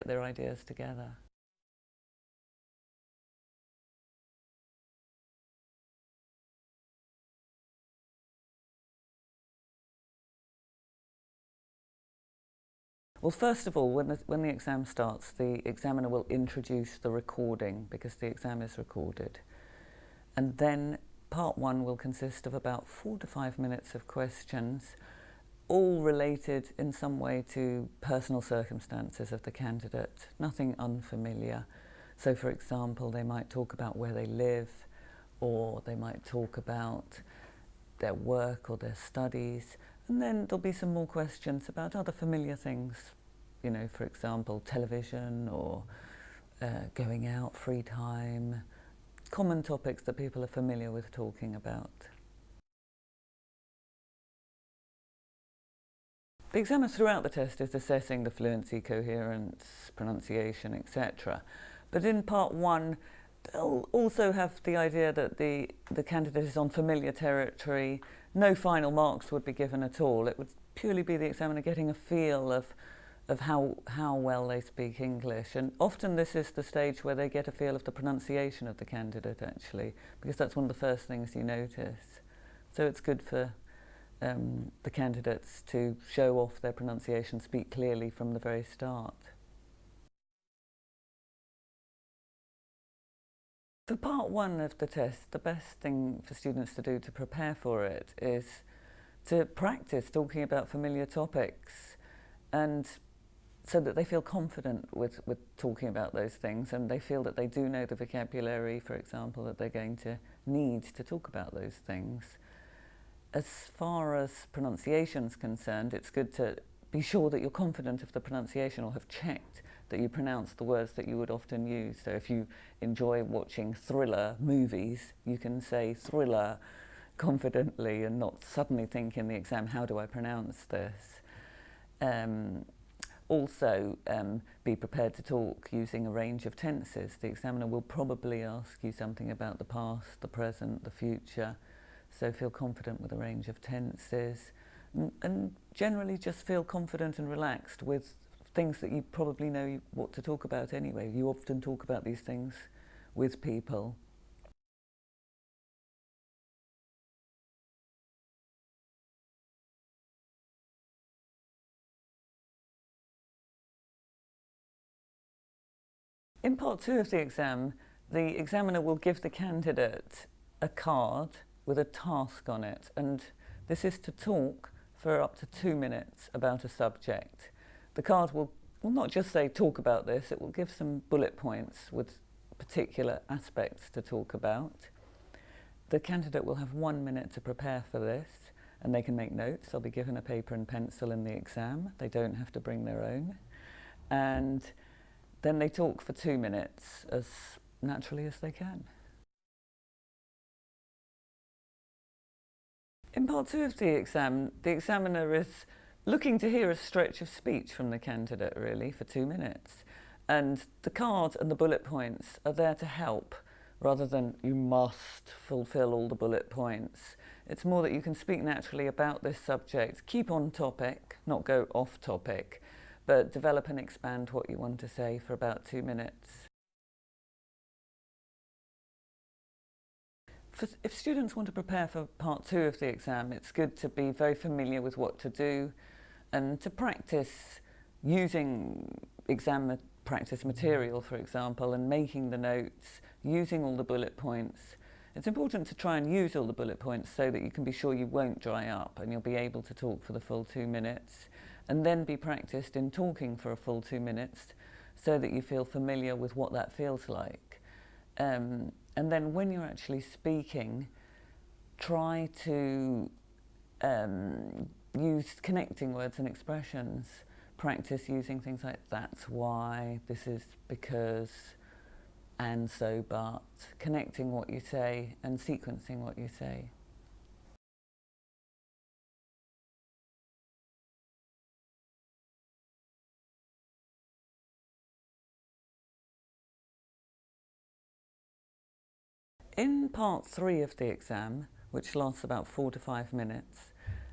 their ideas together. Well, first of all, when the exam starts, the examiner will introduce the recording because the exam is recorded. And then part one will consist of about 4 to 5 minutes of questions, all related in some way to personal circumstances of the candidate, nothing unfamiliar. So, for example, they might talk about where they live, or they might talk about their work or their studies. And then there'll be some more questions about other familiar things, you know, for example, television or going out, free time, common topics that people are familiar with talking about. The examiner throughout the test is assessing the fluency, coherence, pronunciation, etc. But in part one, they'll also have the idea that the candidate is on familiar territory. No final marks would be given at all. It would purely be the examiner getting a feel of how well they speak English. And often this is the stage where they get a feel of the pronunciation of the candidate, actually, because that's one of the first things you notice. So it's good for the candidates to show off their pronunciation, speak clearly from the very start. For part one of the test, the best thing for students to do to prepare for it is to practice talking about familiar topics, and so that they feel confident with talking about those things, and they feel that they do know the vocabulary, for example, that they're going to need to talk about those things. As far as pronunciation is concerned, it's good to be sure that you're confident of the pronunciation, or have checked that you pronounce the words that you would often use. So if you enjoy watching thriller movies, you can say thriller confidently and not suddenly think in the exam, how do I pronounce this? Also, be prepared to talk using a range of tenses. The examiner will probably ask you something about the past, the present, the future. So feel confident with a range of tenses, and generally just feel confident and relaxed with things that you probably know what to talk about anyway. You often talk about these things with people. In part two of the exam, the examiner will give the candidate a card with a task on it, and this is to talk for up to 2 minutes about a subject. The card will not just say talk about this, it will give some bullet points with particular aspects to talk about. The candidate will have 1 minute to prepare for this, and they can make notes. They'll be given a paper and pencil in the exam. They don't have to bring their own. And then they talk for 2 minutes as naturally as they can. In part two of the exam, the examiner is looking to hear a stretch of speech from the candidate, really, for 2 minutes. And the card and the bullet points are there to help, rather than you must fulfill all the bullet points. It's more that you can speak naturally about this subject, keep on topic, not go off topic, but develop and expand what you want to say for about 2 minutes. If students want to prepare for part two of the exam, it's good to be very familiar with what to do and to practice using exam practice material, for example, and making the notes, using all the bullet points. It's important to try and use all the bullet points so that you can be sure you won't dry up and you'll be able to talk for the full 2 minutes, and then be practiced in talking for a full 2 minutes so that you feel familiar with what that feels like. And then when you're actually speaking, try to use connecting words and expressions. Practice using things like that's why, this is because, and so but, connecting what you say and sequencing what you say. In part three of the exam, which lasts about 4 to 5 minutes,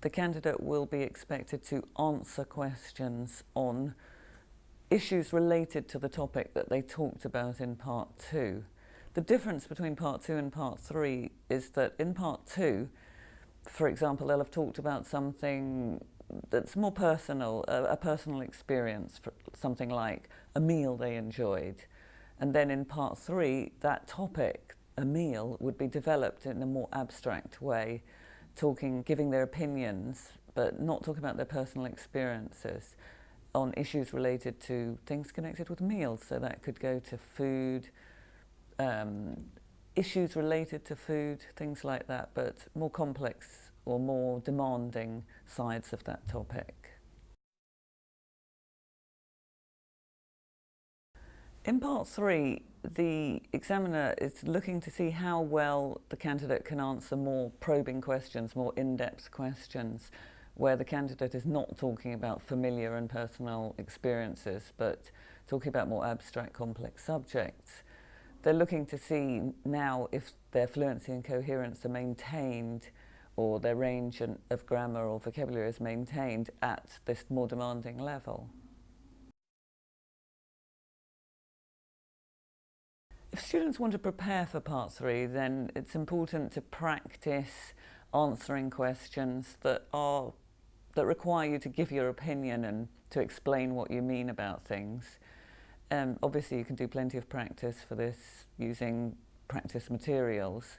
the candidate will be expected to answer questions on issues related to the topic that they talked about in part 2. The difference between part 2 and part 3 is that in part 2, for example, they'll have talked about something that's more personal, a personal experience, something like a meal they enjoyed. And then in part 3, that topic, a meal, would be developed in a more abstract way, giving their opinions, but not talking about their personal experiences on issues related to things connected with meals. So that could go to food, issues related to food, things like that, but more complex or more demanding sides of that topic. In part 3, the examiner is looking to see how well the candidate can answer more probing questions, more in-depth questions, where the candidate is not talking about familiar and personal experiences, but talking about more abstract, complex subjects. They're looking to see now if their fluency and coherence are maintained, or their range of grammar or vocabulary is maintained at this more demanding level. If students want to prepare for part 3, then it's important to practice answering questions that require you to give your opinion and to explain what you mean about things. Obviously, you can do plenty of practice for this using practice materials.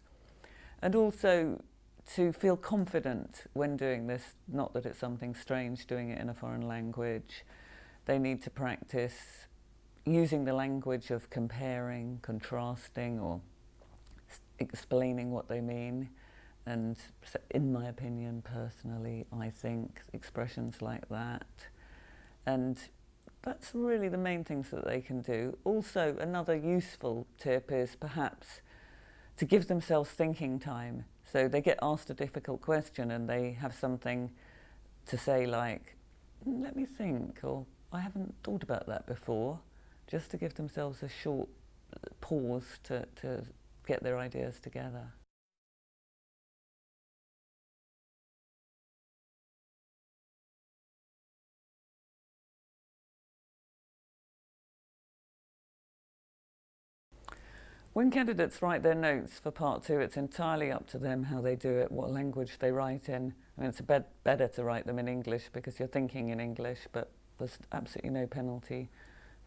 And also to feel confident when doing this, not that it's something strange doing it in a foreign language. They need to practice using the language of comparing, contrasting, or explaining what they mean. And in my opinion, personally, I think, expressions like that. And that's really the main things that they can do. Also, another useful tip is perhaps to give themselves thinking time. So they get asked a difficult question and they have something to say like, let me think, or I haven't thought about that before, just to give themselves a short pause to get their ideas together. When candidates write their notes for part 2, it's entirely up to them how they do it, what language they write in. I mean, it's better to write them in English because you're thinking in English, but there's absolutely no penalty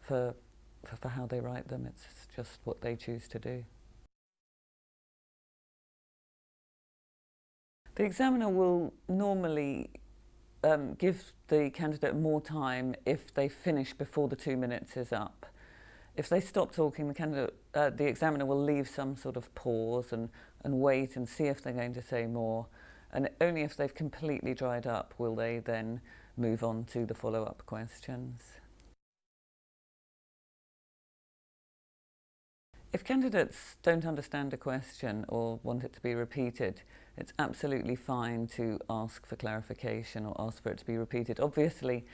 for how they write them. It's just what they choose to do. The examiner will normally give the candidate more time if they finish before the 2 minutes is up. If they stop talking, the examiner will leave some sort of pause and wait and see if they're going to say more. And only if they've completely dried up will they then move on to the follow-up questions. If candidates don't understand a question or want it to be repeated, it's absolutely fine to ask for clarification or ask for it to be repeated. Obviously,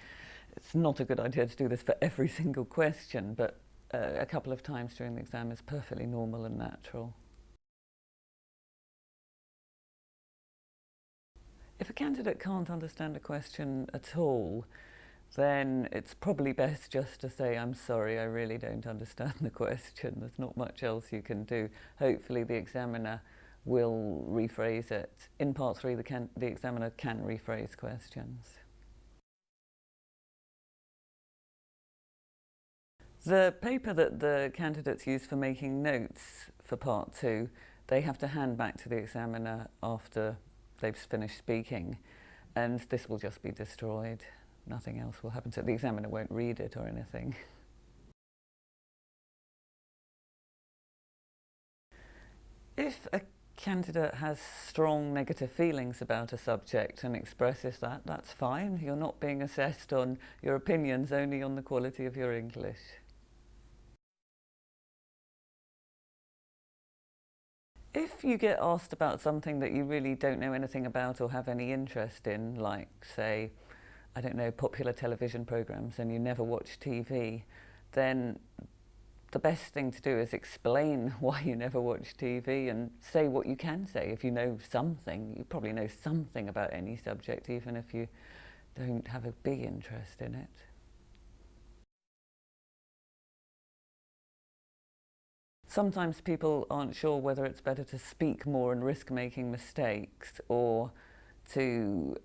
it's not a good idea to do this for every single question, but a couple of times during the exam is perfectly normal and natural. If a candidate can't understand a question at all, then it's probably best just to say, I'm sorry, I really don't understand the question. There's not much else you can do. Hopefully the examiner will rephrase it. In part 3, the examiner can rephrase questions. The paper that the candidates use for making notes for part 2, they have to hand back to the examiner after they've finished speaking, and this will just be destroyed. Nothing else will happen to it. The examiner won't read it or anything. If a candidate has strong negative feelings about a subject and expresses that, that's fine. You're not being assessed on your opinions, only on the quality of your English. If you get asked about something that you really don't know anything about or have any interest in, like, say, I don't know, popular television programs, and you never watch TV, then the best thing to do is explain why you never watch TV and say what you can say. If you know something, you probably know something about any subject, even if you don't have a big interest in it. sometimes people aren't sure whether it's better to speak more and risk making mistakes, or to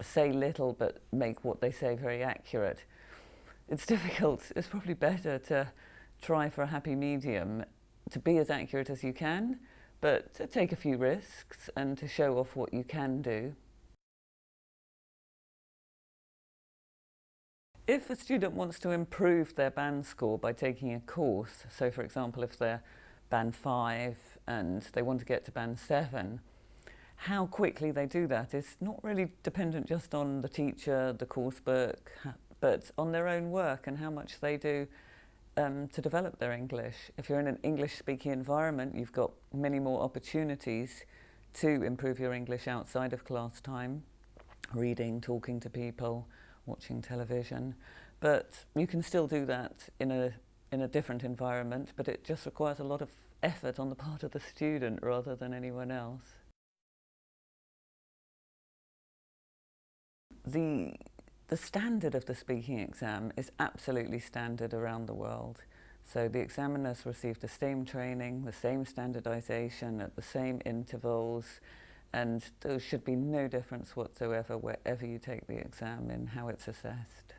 say little but make what they say very accurate. It's difficult. It's probably better to try for a happy medium, to be as accurate as you can, but to take a few risks and to show off what you can do. If a student wants to improve their band score by taking a course, so for example if they're band 5 and they want to get to band 7, how quickly they do that is not really dependent just on the teacher, the course book, but on their own work and how much they do to develop their English. If you're in an English-speaking environment, you've got many more opportunities to improve your English outside of class time, reading, talking to people, watching television. But you can still do that in a different environment, but it just requires a lot of effort on the part of the student rather than anyone else. The standard of the speaking exam is absolutely standard around the world. So the examiners receive the same training, the same standardization at the same intervals, and there should be no difference whatsoever wherever you take the exam in how it's assessed.